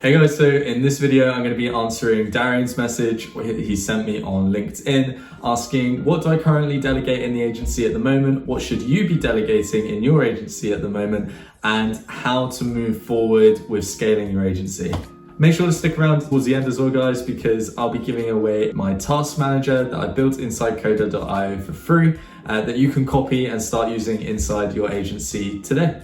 Hey guys, so in this video, I'm going to be answering Darian's message he sent me on LinkedIn asking, what do I currently delegate in the agency at the moment? What should you be delegating in your agency at the moment? And how to move forward with scaling your agency. Make sure to stick around towards the end as well, guys, because I'll be giving away my task manager that I built inside coder.io for free that you can copy and start using inside your agency today.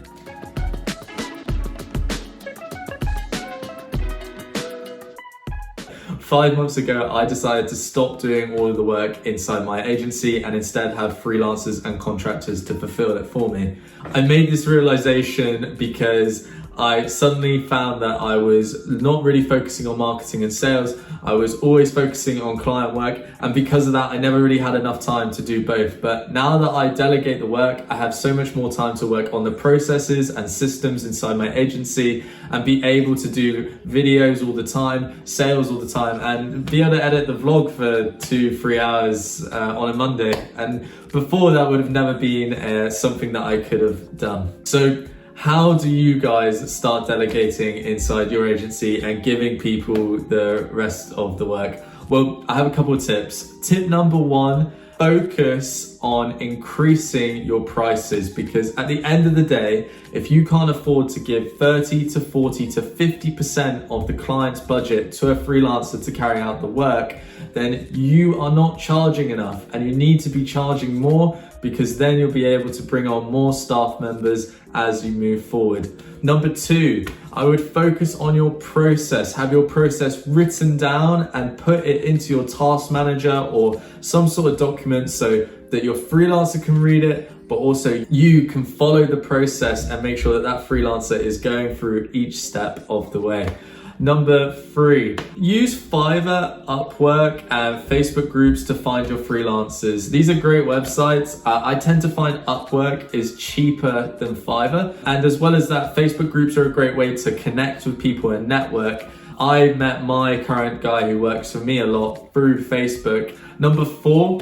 Five months ago, I decided to stop doing all of the work inside my agency and instead have freelancers and contractors to fulfill it for me. I made this realization because I suddenly found that I was not really focusing on marketing and sales. I was always focusing on client work, and because of that, I never really had enough time to do both. But now that I delegate the work, I have so much more time to work on the processes and systems inside my agency and be able to do videos all the time, sales all the time, and be able to edit the vlog for 2-3 hours on a Monday. And before, that would have never been something that I could have done. So how do you guys start delegating inside your agency and giving people the rest of the work? Well, I have a couple of tips. Tip number one, focus on increasing your prices, because at the end of the day, if you can't afford to give 30 to 40 to 50% of the client's budget to a freelancer to carry out the work, then you are not charging enough, and you need to be charging more, because then you'll be able to bring on more staff members as you move forward. Number two, I would focus on your process. Have your process written down and put it into your task manager or some sort of document so that your freelancer can read it, but also you can follow the process and make sure that that freelancer is going through each step of the way. Number three, use Fiverr, Upwork, and Facebook groups to find your freelancers. These are great websites. I tend to find Upwork is cheaper than Fiverr. And as well as that, Facebook groups are a great way to connect with people and network. I met my current guy who works for me a lot through Facebook. Number four,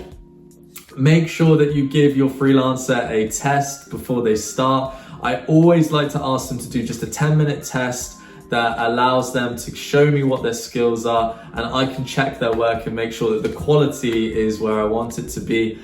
make sure that you give your freelancer a test before they start. I always like to ask them to do just a 10-minute test that allows them to show me what their skills are, and I can check their work and make sure that the quality is where I want it to be.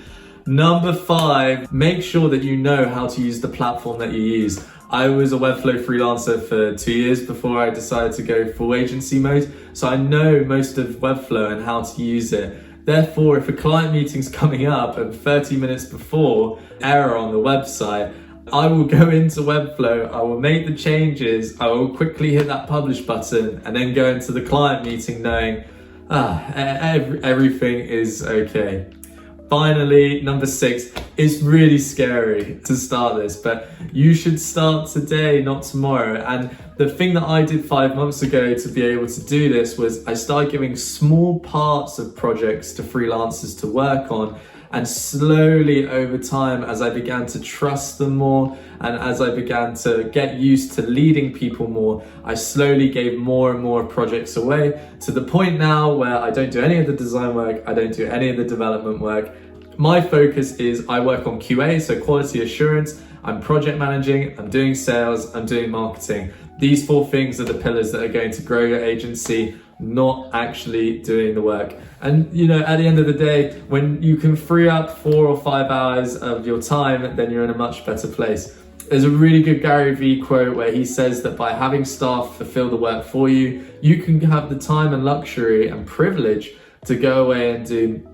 Number five, make sure that you know how to use the platform that you use. I was a Webflow freelancer for 2 years before I decided to go full agency mode, so I know most of Webflow and how to use it. Therefore, if a client meeting's coming up and 30 minutes before, error on the website, I will go into Webflow, I will make the changes, I will quickly hit that publish button and then go into the client meeting knowing, everything is okay. Finally, number six, it's really scary to start this, but you should start today, not tomorrow. And the thing that I did 5 months ago to be able to do this was I started giving small parts of projects to freelancers to work on. And slowly over time, as I began to trust them more and as I began to get used to leading people more, I slowly gave more and more projects away to the point now where I don't do any of the design work, I don't do any of the development work. My focus is I work on QA, so quality assurance, I'm project managing, I'm doing sales, I'm doing marketing. These four things are the pillars that are going to grow your agency, not actually doing the work. And you know, at the end of the day, when you can free up 4 or 5 hours of your time, then you're in a much better place. There's a really good Gary Vee quote where he says that by having staff fulfill the work for you, you can have the time and luxury and privilege to go away and do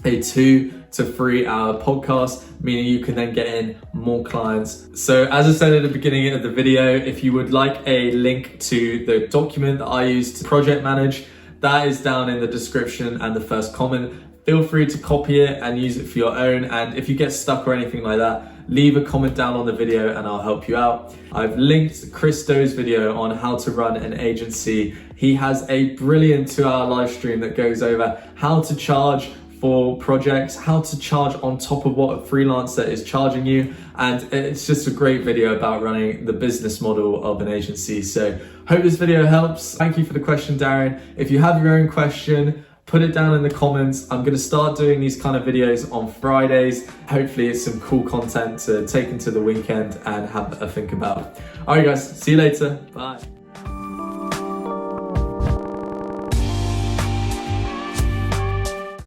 a 2 to 3 hour podcast, meaning you can then get in more clients. So as I said at the beginning of the video, if you would like a link to the document that I use to project manage, that is down in the description and the first comment. Feel free to copy it and use it for your own. And if you get stuck or anything like that, leave a comment down on the video and I'll help you out. I've linked Chris Doe's video on how to run an agency. He has a brilliant 2-hour live stream that goes over how to charge for projects, how to charge on top of what a freelancer is charging you. And it's just a great video about running the business model of an agency. So hope this video helps. Thank you for the question, Darian. If you have your own question, put it down in the comments. I'm going to start doing these kind of videos on Fridays. Hopefully it's some cool content to take into the weekend and have a think about. All right guys, see you later. Bye.